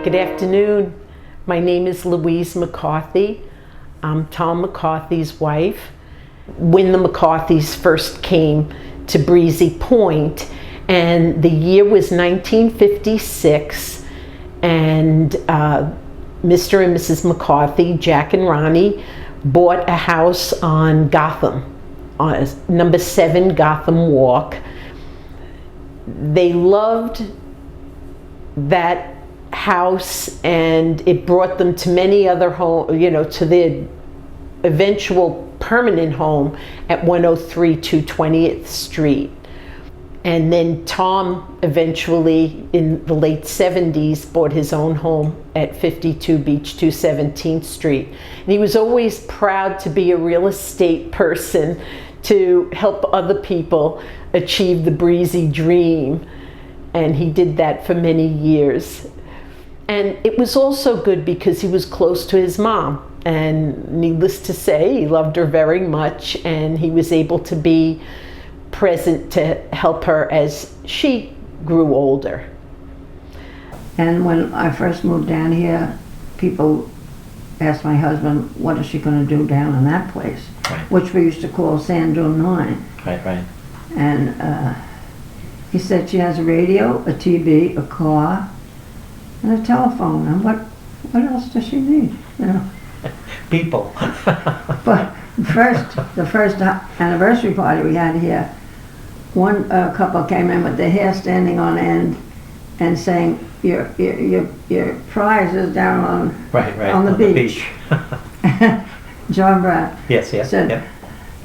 Good afternoon. My name is Louise McCarthy. I'm Thom McCarthy's wife. When the McCarthys first came to Breezy Point, and the year was 1956, and Mr. and Mrs. McCarthy, Jack and Ronnie, bought a house on Gotham, on number 7 Gotham Walk. They loved that house, and it brought them to many other homes, to their eventual permanent home at 103 220th Street. And then Thom eventually, in the late 70s, bought his own home at 52 Beach 217th Street. And he was always proud to be a real estate person to help other people achieve the Breezy dream. And he did that for many years. And it was also good because he was close to his mom. And needless to say, he loved her very much, and he was able to be present to help her as she grew older. And when I first moved down here, people asked my husband, what is she going to do down in that place? Right. Which we used to call Sand Dune 9. Right. And he said she has a radio, a TV, a car, and a telephone. And what else does she need? People. But the first anniversary party we had here, one couple came in with their hair standing on end and saying, your prize is down on the beach. John Brown. Yes. Said, yep.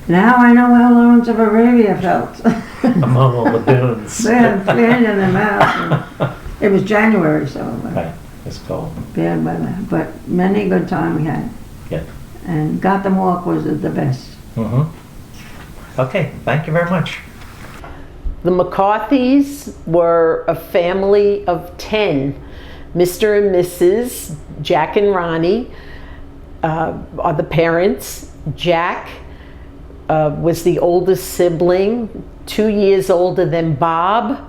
Now I know how Lawrence of Arabia felt. Among all the dunes. They had fan in their mouth. It was January, so Right, it's cold. bad weather. But many good time we had. Yeah. And Gotham Walk was the best. Mm-hmm. Okay, thank you very much. The McCarthys were a family of 10. Mr. and Mrs. Jack and Ronnie are the parents. Jack was the oldest sibling, 2 years older than Bob,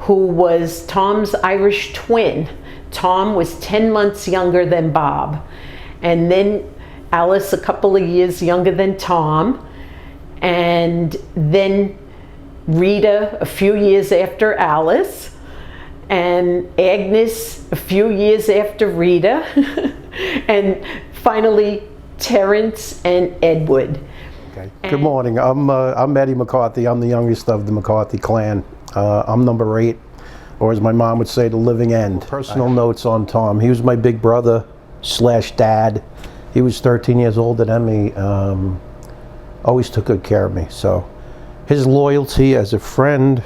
who was Thom's Irish twin. Thom was 10 months younger than Bob. And then Alice, a couple of years younger than Thom. And then Rita, a few years after Alice. And Agnes, a few years after Rita. And finally, Terrence and Edward. Okay. Good morning. I'm Eddie McCarthy. I'm the youngest of the McCarthy clan. I'm number 8, or as my mom would say, the living end. Personal notes on Thom. He was my big brother / dad. He was 13 years older than me. Always took good care of me. So his loyalty as a friend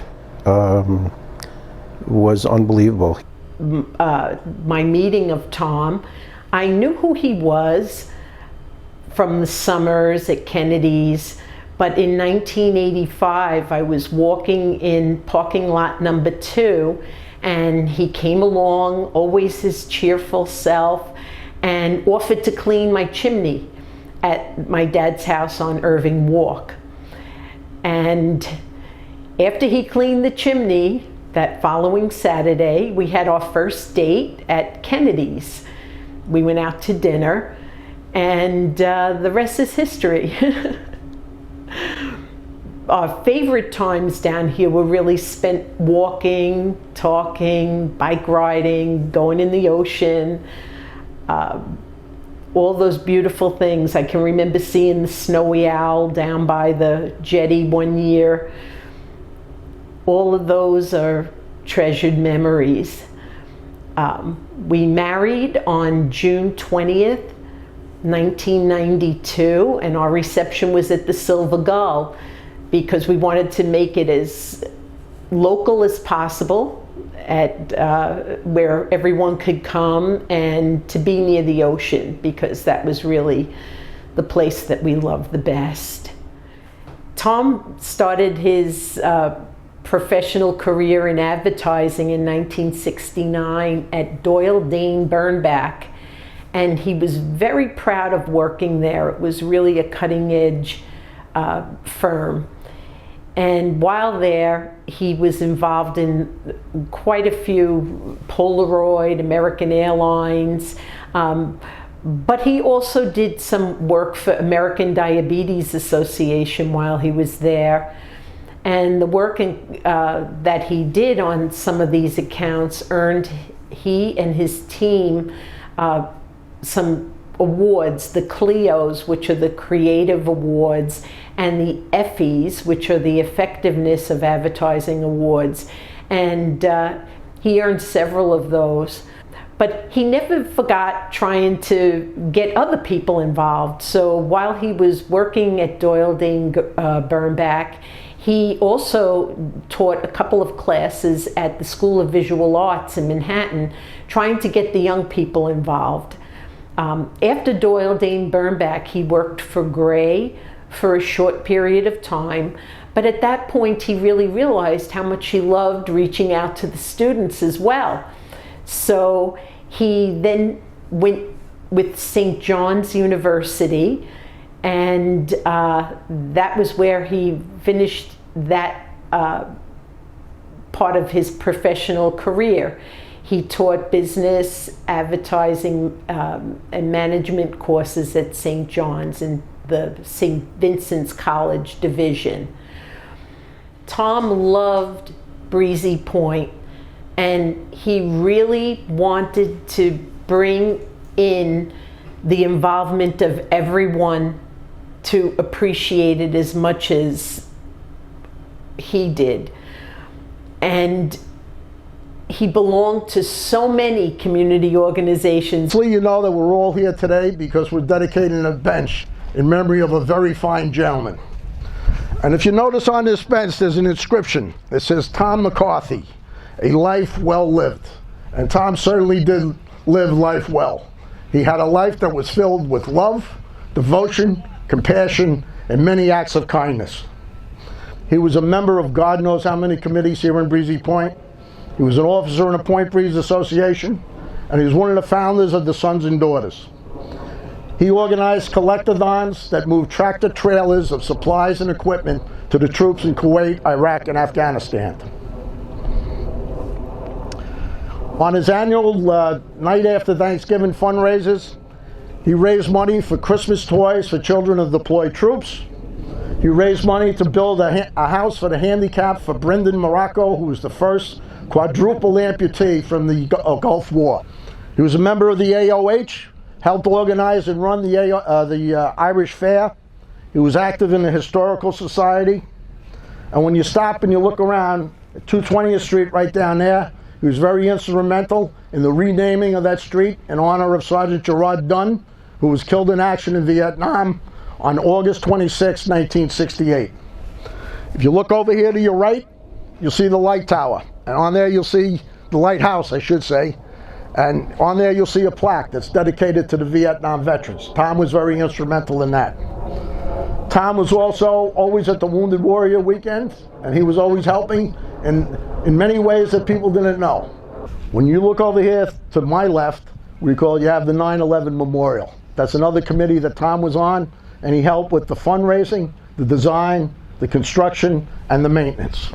was unbelievable. My meeting of Thom, I knew who he was from the summers at Kennedy's, but in 1985 I was walking in parking lot number 2, and he came along, always his cheerful self, and offered to clean my chimney at my dad's house on Irving Walk. And after he cleaned the chimney, that following Saturday, we had our first date at Kennedy's. We went out to dinner, and the rest is history. Our favorite times down here were really spent walking, talking, bike riding, going in the ocean, all those beautiful things. I can remember seeing the snowy owl down by the jetty one year. All of those are treasured memories. We married on June 20th, 1992, and our reception was at the Silver Gull because we wanted to make it as local as possible at where everyone could come, and to be near the ocean, because that was really the place that we loved the best. Thom started his professional career in advertising in 1969 at Doyle Dane Bernbach, and he was very proud of working there. It was really a cutting-edge firm. And while there, he was involved in quite a few Polaroid, American Airlines, but he also did some work for American Diabetes Association while he was there. And the work that he did on some of these accounts earned he and his team some awards, the Clios, which are the Creative Awards, and the Effies, which are the Effectiveness of Advertising Awards. And he earned several of those. But he never forgot trying to get other people involved. So while he was working at Doyle Dane Bernbach, he also taught a couple of classes at the School of Visual Arts in Manhattan, trying to get the young people involved. After Doyle Dane Bernbach, he worked for Gray for a short period of time, but at that point he really realized how much he loved reaching out to the students as well. So he then went with St. John's University, and that was where he finished that part of his professional career. He taught business, advertising, and management courses at St. John's in the St. Vincent's College division. Thom loved Breezy Point, and he really wanted to bring in the involvement of everyone to appreciate it as much as he did. And he belonged to so many community organizations. You know that we're all here today because we're dedicating a bench in memory of a very fine gentleman. And if you notice on this bench, there's an inscription. It says, Thom McCarthy, a life well lived. And Thom certainly did live life well. He had a life that was filled with love, devotion, compassion, and many acts of kindness. He was a member of God knows how many committees here in Breezy Point. He was an officer in the Point Breeze Association, and he was one of the founders of the Sons and Daughters. He organized collectathons that moved tractor trailers of supplies and equipment to the troops in Kuwait, Iraq, and Afghanistan. On his annual night after Thanksgiving fundraisers, he raised money for Christmas toys for children of deployed troops. He raised money to build a house for the handicapped for Brendan Morocco, who was the first quadruple amputee from the Gulf War. He was a member of the AOH, helped organize and run the Irish Fair. He was active in the Historical Society. And when you stop and you look around at 220th Street right down there, he was very instrumental in the renaming of that street in honor of Sergeant Gerard Dunn, who was killed in action in Vietnam on August 26, 1968. If you look over here to your right, you'll see the light tower. And on there you'll see the lighthouse, I should say. And on there you'll see a plaque that's dedicated to the Vietnam veterans. Thom was very instrumental in that. Thom was also always at the Wounded Warrior weekend, and he was always helping in many ways that people didn't know. When you look over here to my left, you have the 9/11 Memorial. That's another committee that Thom was on, and he helped with the fundraising, the design, the construction, and the maintenance.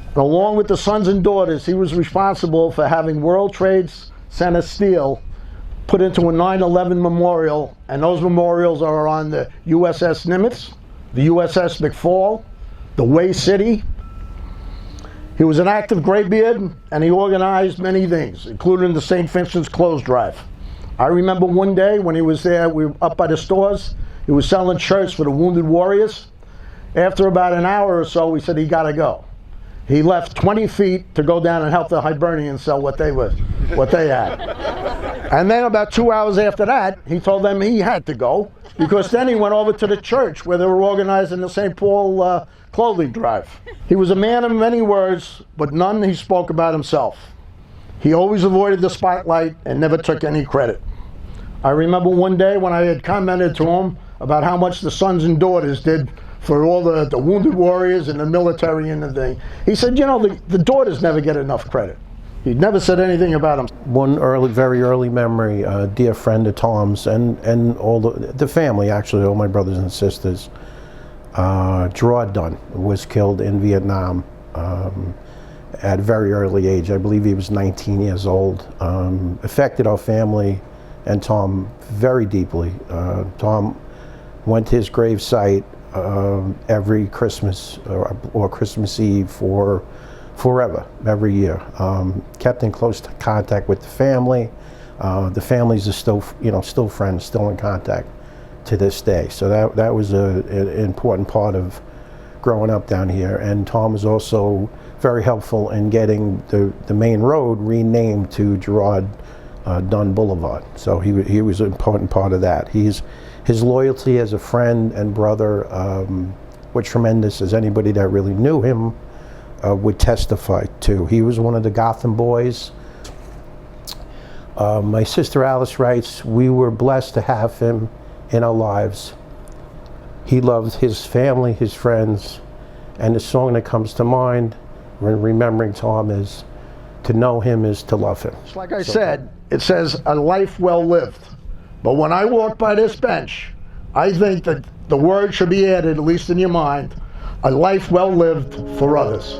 And along with the Sons and Daughters, he was responsible for having World Trade Center steel put into a 9/11 memorial, and those memorials are on the USS Nimitz, the USS McFall, the Way City. He was an active graybeard, and he organized many things, including the St. Vincent's Clothes Drive. I remember one day when he was there, we were up by the stores, he was selling shirts for the Wounded Warriors. After about an hour or so, we said he gotta go. He left 20 feet to go down and help the Hibernians sell what they had. And then about 2 hours after that, he told them he had to go, because then he went over to the church where they were organizing the St. Paul clothing drive. He was a man of many words, but none he spoke about himself. He always avoided the spotlight and never took any credit. I remember one day when I had commented to him about how much the Sons and Daughters did for all the Wounded Warriors and the military and the thing. He said, you know, the daughters never get enough credit. He never said anything about them. One very early memory, a dear friend of Thom's and all the family, actually, all my brothers and sisters. Gerard Dunn was killed in Vietnam at a very early age. I believe he was 19 years old. Affected our family and Thom very deeply. Thom went to his grave site every Christmas or Christmas Eve for forever, every year. Kept in close contact with the family. The families are still friends, still in contact to this day. So that was an important part of growing up down here. And Thom was also very helpful in getting the main road renamed to Gerard Dunn Boulevard. So he was an important part of that. His loyalty as a friend and brother were tremendous, as anybody that really knew him would testify to. He was one of the Gotham boys. My sister Alice writes, we were blessed to have him in our lives. He loved his family, his friends, and the song that comes to mind when remembering Thom is, to know him is to love him. Like I said, it says a life well lived. But when I walk by this bench, I think that the word should be added, at least in your mind, a life well lived for others.